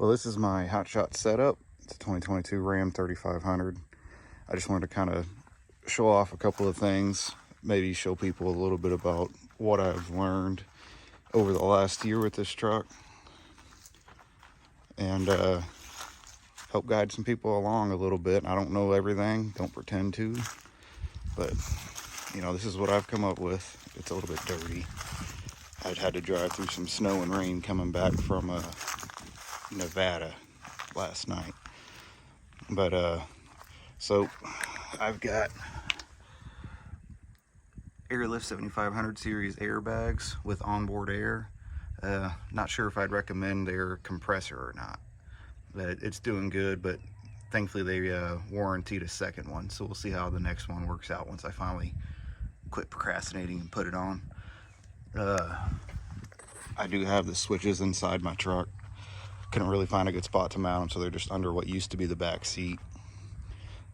Well, this is my Hotshot setup. It's a 2022 Ram 3500. I just wanted to kind of show off a couple of things, maybe show people a little bit about what I've learned over the last year with this truck, and help guide some people along a little bit. I don't know everything, don't pretend to, but you know, this is what I've come up with. It's a little bit dirty. I'd had to drive through some snow and rain coming back from Nevada last night. But so I've got Airlift 7500 series airbags with onboard air. Not sure if I'd recommend their compressor or not, but it's doing good. But thankfully they warranted a second one, so we'll see how the next one works out once I finally quit procrastinating and put it on. I do have the switches inside my truck. Couldn't really find a good spot to mount them, so they're just under what used to be the back seat.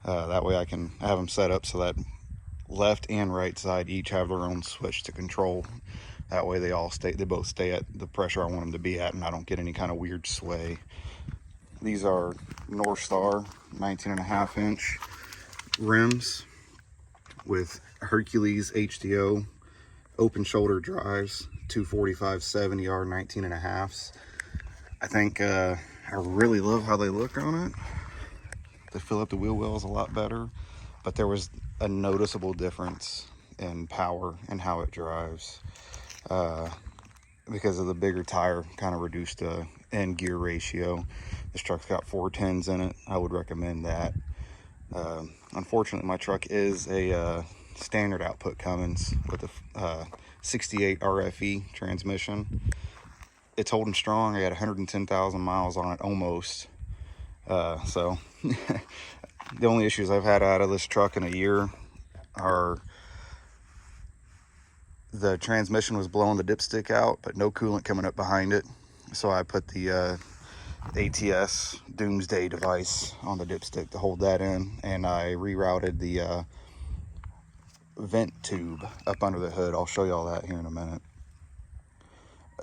That way I can have them set up so that left and right side each have their own switch to control. That way they both stay at the pressure I want them to be at, and I don't get any kind of weird sway. These are North Star 19.5 inch rims with Hercules HDO open shoulder drives, 245/70R 19.5s. I think I really love how they look on it. They fill up the wheel wells a lot better, but there was a noticeable difference in power and how it drives because of the bigger tire. Kind of reduced the end gear ratio. This truck's got 410s in it. I would recommend that. Unfortunately, my truck is a standard output Cummins with a 68 RFE transmission. It's holding strong. I got 110,000 miles on it almost. So the only issues I've had out of this truck in a year are the transmission was blowing the dipstick out, but no coolant coming up behind it. So I put the ATS Doomsday device on the dipstick to hold that in, and I rerouted the vent tube up under the hood. I'll show you all that here in a minute.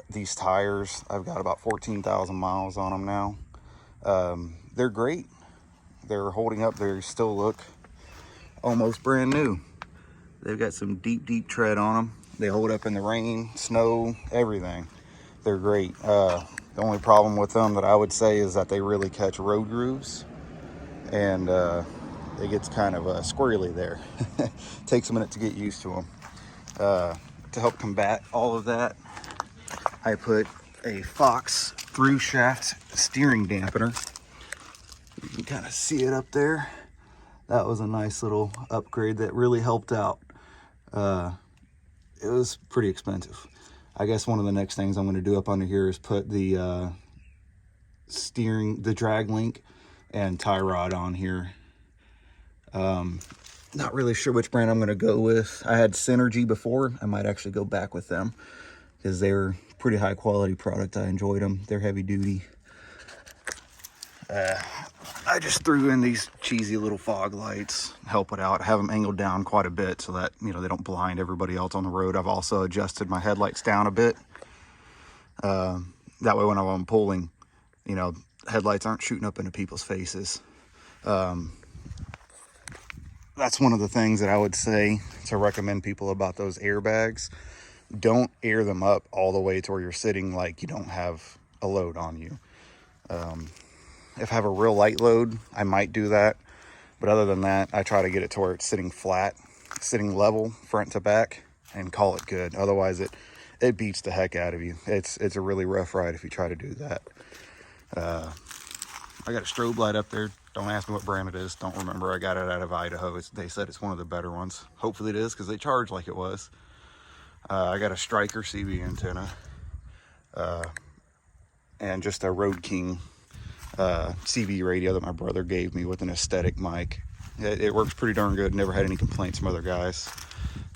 These tires, I've got about 14,000 miles on them now. They're great. They're holding up. They still look almost brand new. They've got some deep tread on them. They hold up in the rain, snow, everything. They're great. The only problem with them that I would say is that they really catch road grooves, and it gets kind of squirrely there. Takes a minute to get used to them. To help combat all of that, I put a Fox through shaft steering dampener. You can kind of see it up there. That was a nice little upgrade that really helped out. It was pretty expensive. I guess one of the next things I'm going to do up under here is put the drag link and tie rod on here. Not really sure which brand I'm going to go with. I had Synergy before. I might actually go back with them because they're pretty high quality product. I enjoyed them. They're heavy duty. I just threw in these cheesy little fog lights, help it out. I have them angled down quite a bit so that, you know, they don't blind everybody else on the road. I've also adjusted my headlights down a bit. That way when I'm pulling, you know, headlights aren't shooting up into people's faces. That's one of the things that I would say to recommend people about those airbags. Don't air them up all the way to where you're sitting like you don't have a load on you. If I have a real light load, I might do that. But other than that, I try to get it to where it's sitting flat, sitting level, front to back, and call it good. Otherwise, it beats the heck out of you. It's a really rough ride if you try to do that. I got a strobe light up there. Don't ask me what brand it is. Don't remember. I got it out of Idaho. They said it's one of the better ones. Hopefully it is, because they charge like it was. I got a Striker CB antenna. And just a Road King CB radio that my brother gave me with an aesthetic mic. It works pretty darn good. Never had any complaints from other guys.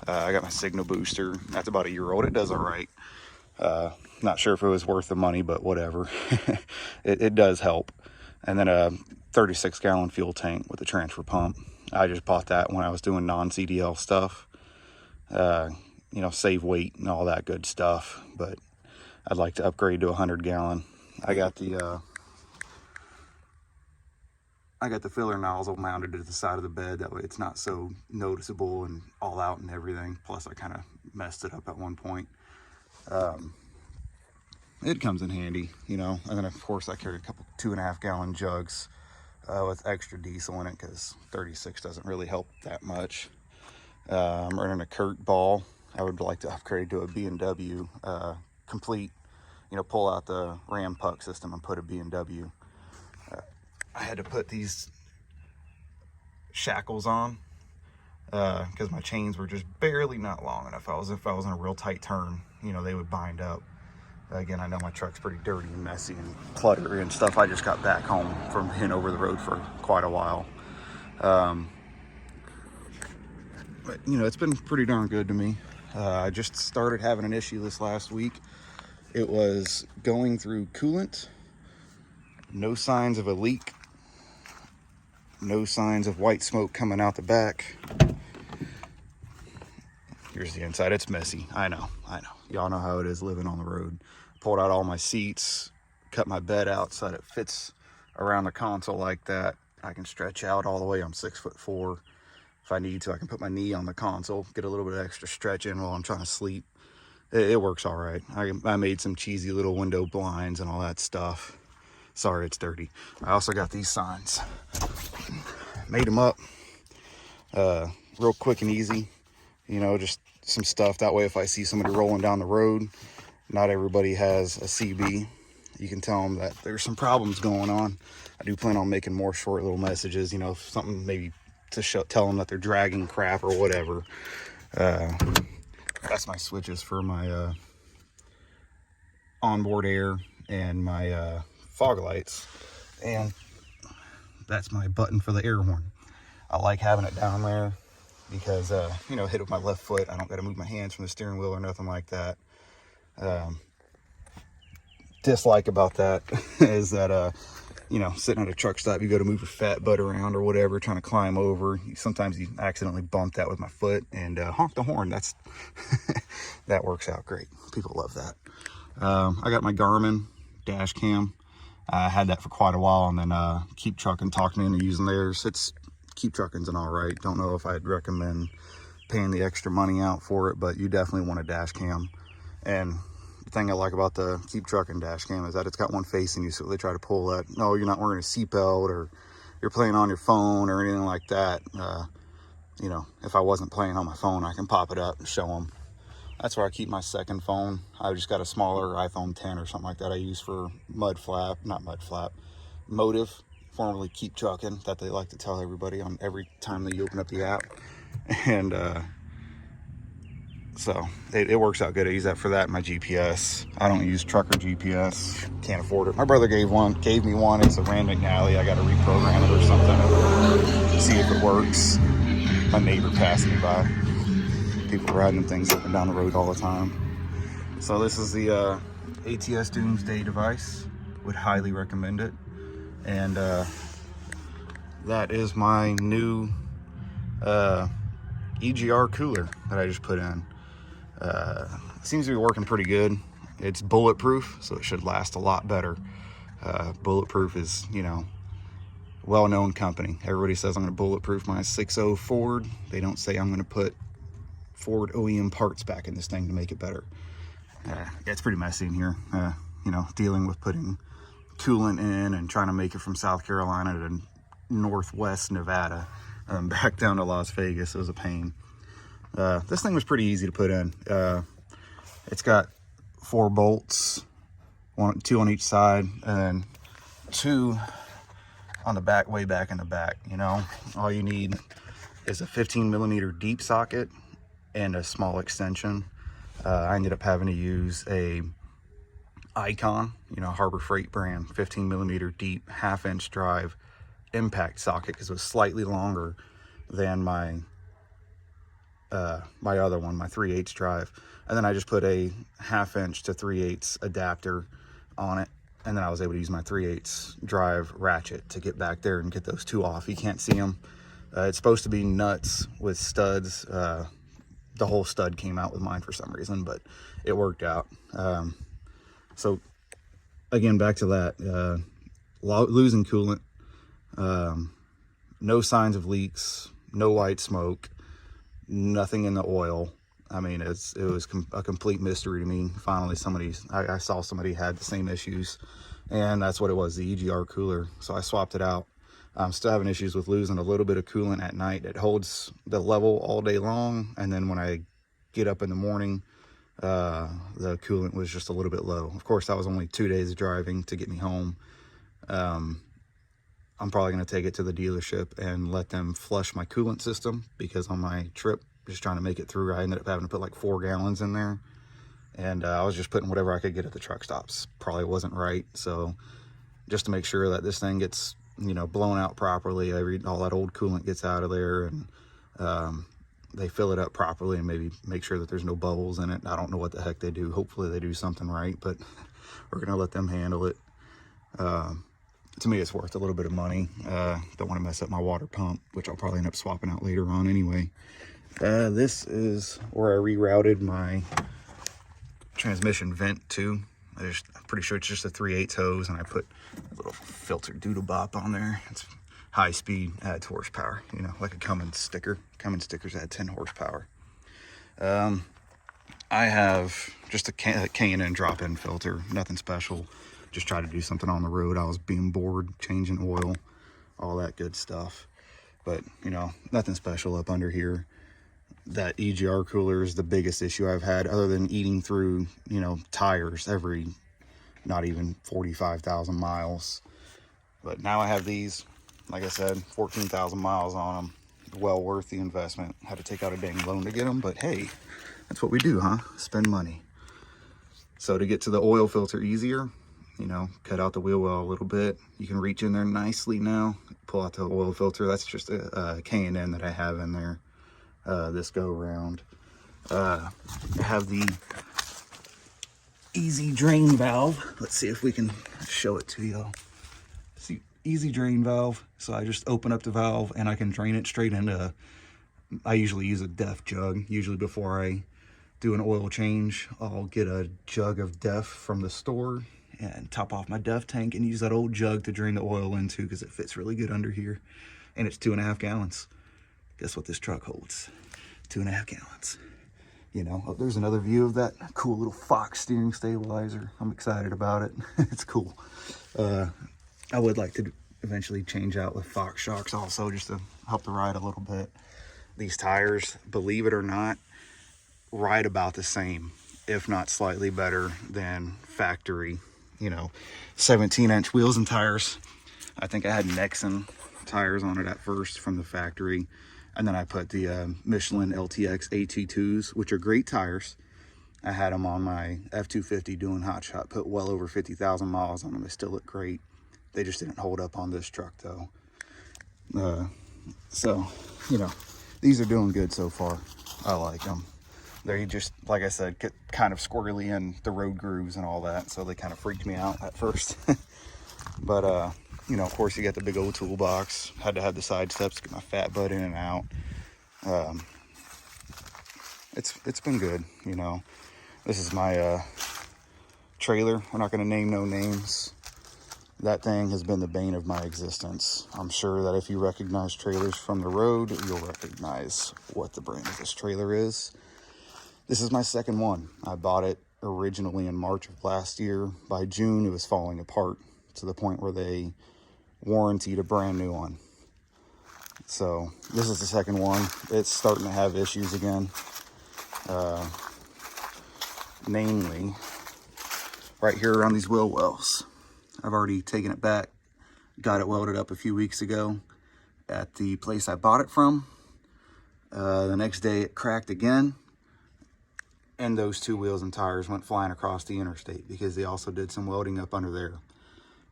I got my signal booster. That's about a year old. It does all right. Not sure if it was worth the money, but whatever. It does help. And then a 36-gallon fuel tank with a transfer pump. I just bought that when I was doing non-CDL stuff. You know, save weight and all that good stuff. But I'd like to upgrade to 100-gallon. I got the I got the filler nozzle mounted to the side of the bed. That way it's not so noticeable and all out and everything. Plus I kind of messed it up at one point. It comes in handy, you know. And then of course I carry a couple 2.5 gallon jugs with extra diesel in it, because 36 doesn't really help that much. I'm running a Kurt ball. I would like to upgrade to a B&W complete, you know, pull out the ram puck system and put a B&W. I had to put these shackles on because my chains were just barely not long enough. If I was in a real tight turn, you know, they would bind up. Again, I know my truck's pretty dirty and messy and cluttery and stuff. I just got back home from being over the road for quite a while. But, you know, it's been pretty darn good to me. I just started having an issue this last week. It was going through coolant, no signs of a leak, no signs of white smoke coming out the back. Here's the inside. It's messy. I know. Y'all know how it is living on the road. Pulled out all my seats, cut my bed out so that it fits around the console like that. I can stretch out all the way. I'm 6'4". If I need to, I can put my knee on the console, get a little bit of extra stretch in while I'm trying to sleep. It works all right. I made some cheesy little window blinds and all that stuff. Sorry, it's dirty. I also got these signs. Made them up real quick and easy. You know, just some stuff. That way, if I see somebody rolling down the road, not everybody has a CB. You can tell them that there's some problems going on. I do plan on making more short little messages, you know, something maybe to tell them that they're dragging crap or whatever. That's my switches for my onboard air and my fog lights. And that's my button for the air horn. I like having it down there because, you know, hit with my left foot. I don't got to move my hands from the steering wheel or nothing like that. Dislike about that is that, you know, sitting at a truck stop, you go to move your fat butt around or whatever, trying to climb over. Sometimes you accidentally bump that with my foot and honk the horn. That's that works out great. People love that. I got my Garmin dash cam. I had that for quite a while, and then Keep Trucking talked me into using theirs. Keep Trucking's an all right. Don't know if I'd recommend paying the extra money out for it, but you definitely want a dash cam. And the thing I like about the Keep Trucking dash cam is that it's got one facing you, so they try to pull that, no, you're not wearing a seatbelt or you're playing on your phone or anything like that. You know, if I wasn't playing on my phone, I can pop it up and show them. That's where I keep my second phone. I just got a smaller iPhone 10 or something like that I use for Motive, formerly Keep Trucking, that they like to tell everybody on every time that you open up the app. And so it works out good. I use that for that and my GPS. I don't use trucker GPS. Can't afford it. My brother gave me one. It's a Rand McNally. I got to reprogram it or something to see if it works. My neighbor passed me by. People riding them things up and down the road all the time. So this is the ATS Doomsday device. Would highly recommend it. And that is my new EGR cooler that I just put in. Seems to be working pretty good. It's bulletproof, so it should last a lot better. Bulletproof is, you know, well-known company. Everybody says I'm going to bulletproof my 6.0 Ford. They don't say I'm going to put Ford OEM parts back in this thing to make it better. Yeah, it's pretty messy in here. You know, dealing with putting coolant in and trying to make it from South Carolina to Northwest Nevada back down to Las Vegas. It was a pain. This thing was pretty easy to put in. It's got 4 bolts, 2 on each side, and then 2 on the back, way back in the back. You know, all you need is a 15mm deep socket and a small extension. I ended up having to use a Icon, you know, Harbor Freight brand, 15mm deep, 1/2-inch drive impact socket, because it was slightly longer than my my other one, my 3/8 drive. And then I just put a 1/2-inch to 3/8 adapter on it, and then I was able to use my 3/8 drive ratchet to get back there and get those 2 off. You can't see them. It's supposed to be nuts with studs. The whole stud came out with mine for some reason, but it worked out. So again, back to that, losing coolant. No signs of leaks, no white smoke, nothing in the oil. I mean, it was a complete mystery to me. Finally, I saw somebody had the same issues, and that's what it was, the EGR cooler. So I swapped it out. I'm still having issues with losing a little bit of coolant at night. It holds the level all day long, and then when I get up in the morning, the coolant was just a little bit low. Of course, that was only 2 days of driving to get me home. I'm probably going to take it to the dealership and let them flush my coolant system, because on my trip, just trying to make it through, I ended up having to put like 4 gallons in there, and I was just putting whatever I could get at the truck stops. Probably wasn't right. So just to make sure that this thing gets, you know, blown out properly, all that old coolant gets out of there, and they fill it up properly, and maybe make sure that there's no bubbles in it. I don't know what the heck they do. Hopefully they do something right, but we're gonna let them handle it. To me, it's worth a little bit of money. Don't want to mess up my water pump, which I'll probably end up swapping out later on anyway. This is where I rerouted my transmission vent to. I'm pretty sure it's just a 3/8 hose, and I put a little filter doodle bop on there. It's high speed, adds horsepower, you know, like a Cummins sticker. Cummins stickers add 10 horsepower. I have just a K&N drop-in filter, nothing special. Just try to do something on the road. I was being bored, changing oil, all that good stuff. But, you know, nothing special up under here. That EGR cooler is the biggest issue I've had, other than eating through, you know, tires every, not even 45,000 miles. But now I have these, like I said, 14,000 miles on them. Well worth the investment. Had to take out a dang loan to get them, but hey, that's what we do, huh? Spend money. So to get to the oil filter easier, you know, cut out the wheel well a little bit. You can reach in there nicely now, pull out the oil filter. That's just a K&N that I have in there this go around. I have the easy drain valve. Let's see if we can show it to y'all. See, easy drain valve. So I just open up the valve and I can drain it straight into, I usually use a DEF jug. Usually before I do an oil change, I'll get a jug of DEF from the store and top off my DEF tank and use that old jug to drain the oil into, because it fits really good under here. And it's 2.5 gallons. Guess what this truck holds? 2.5 gallons. You know, oh, there's another view of that cool little Fox steering stabilizer. I'm excited about it. It's cool. I would like to eventually change out with Fox shocks also, just to help the ride a little bit. These tires, believe it or not, ride about the same, if not slightly better than factory, you know, 17-inch wheels and tires. I think I had Nexen tires on it at first from the factory, and then I put the Michelin LTX AT2s, which are great tires. I had them on my F250 doing Hotshot, put well over 50,000 miles on them. They still look great. They just didn't hold up on this truck though. So, you know, these are doing good so far. I like them. They just, like I said, get kind of squirrely in the road grooves and all that, so they kind of freaked me out at first. But, you know, of course, you got the big old toolbox. Had to have the side steps to get my fat butt in and out. It's been good, you know. This is my trailer. We're not going to name no names. That thing has been the bane of my existence. I'm sure that if you recognize trailers from the road, you'll recognize what the brand of this trailer is. This is my second one. I bought it originally in March of last year. By June, it was falling apart to the point where they warrantied a brand new one. So this is the second one. It's starting to have issues again. Namely, right here around these wheel wells. I've already taken it back, got it welded up a few weeks ago at the place I bought it from. The next day it cracked again, and those two wheels and tires went flying across the interstate because they also did some welding up under there.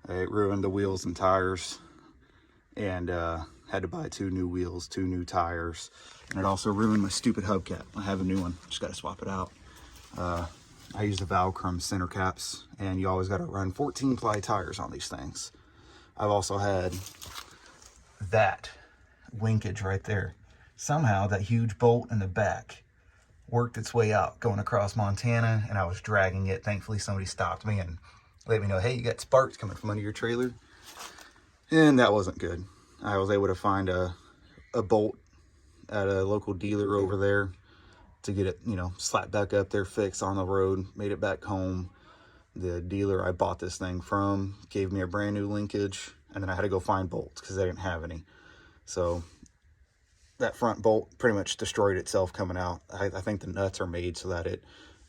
It ruined the wheels and tires, and had to buy 2 new wheels, 2 new tires, and it also ruined my stupid hubcap. I have a new one, just got to swap it out. I use the Valcrum center caps, and you always got to run 14 ply tires on these things. I've also had that linkage right there. Somehow that huge bolt in the back worked its way out going across Montana, and I was dragging it. Thankfully somebody stopped me and let me know, hey, you got sparks coming from under your trailer. And that wasn't good. I was able to find a bolt at a local dealer over there to get it, you know, slapped back up there, fixed on the road, made it back home. The dealer I bought this thing from gave me a brand new linkage, and then I had to go find bolts because they didn't have any. So that front bolt pretty much destroyed itself coming out. I think the nuts are made so that it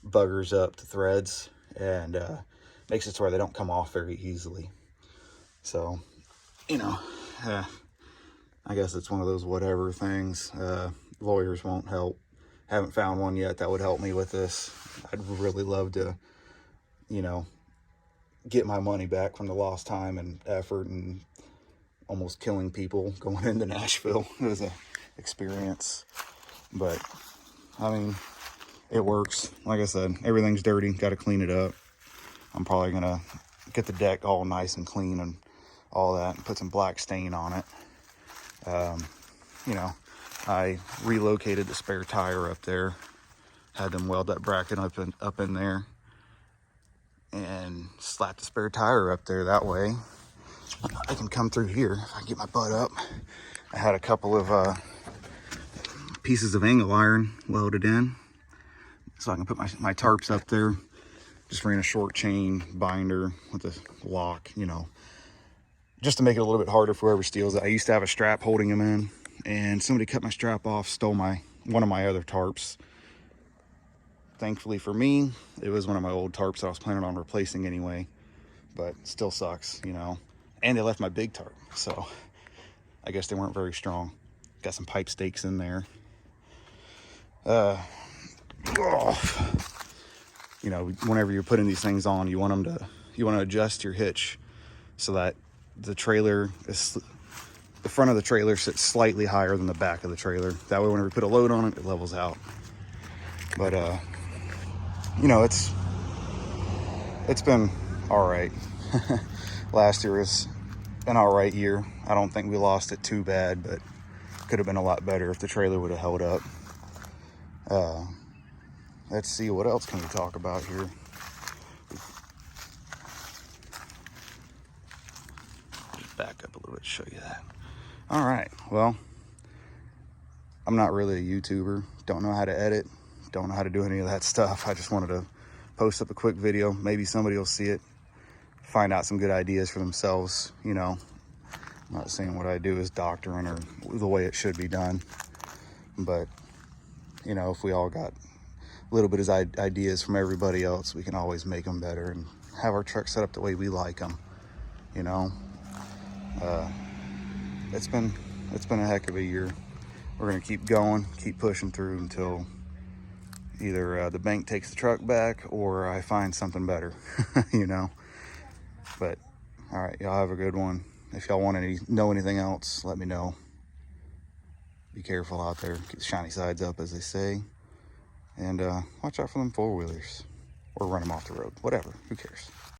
buggers up the threads and makes it so where they don't come off very easily. So, you know, I guess it's one of those whatever things. Lawyers won't help. Haven't found one yet that would help me with this. I'd really love to, you know, get my money back from the lost time and effort and almost killing people going into Nashville. It was an experience, but I mean, it works. Like I said, everything's dirty, got to clean it up. I'm probably gonna get the deck all nice and clean and all that and put some black stain on it. You know, I relocated the spare tire up there, had them weld that bracket up in there, and slapped the spare tire up there. That way I can come through here if I get my butt up. I had a couple of pieces of angle iron welded in so I can put my tarps up there. Just ran a short chain binder with a lock, you know, just to make it a little bit harder for whoever steals it. I used to have a strap holding them in, and somebody cut my strap off, stole one of my other tarps. Thankfully for me, it was one of my old tarps that I was planning on replacing anyway, but still sucks, you know. And they left my big tarp, so I guess they weren't very strong. Got some pipe stakes in there. You know, whenever you're putting these things on, you want to adjust your hitch so that the front of the trailer sits slightly higher than the back of the trailer. That way, whenever you put a load on it, it levels out. But you know, it's been all right. Last year was an all right year. I don't think we lost it too bad, but could have been a lot better if the trailer would have held up. Let's see, what else can we talk about here? Just back up a little bit to show you that. All right, well, I'm not really a YouTuber. Don't know how to edit. Don't know how to do any of that stuff. I just wanted to post up a quick video. Maybe somebody will see it, find out some good ideas for themselves. You know, I'm not saying what I do is doctrine or the way it should be done, but you know, if we all got a little bit of ideas from everybody else, we can always make them better and have our truck set up the way we like them. You know, it's been a heck of a year. We're gonna keep going, keep pushing through until either the bank takes the truck back or I find something better. You know, but all right, y'all have a good one. If y'all want to know anything else, let me know. Be careful out there, keep the shiny sides up, as they say. And watch out for them four-wheelers, or run them off the road, whatever, who cares.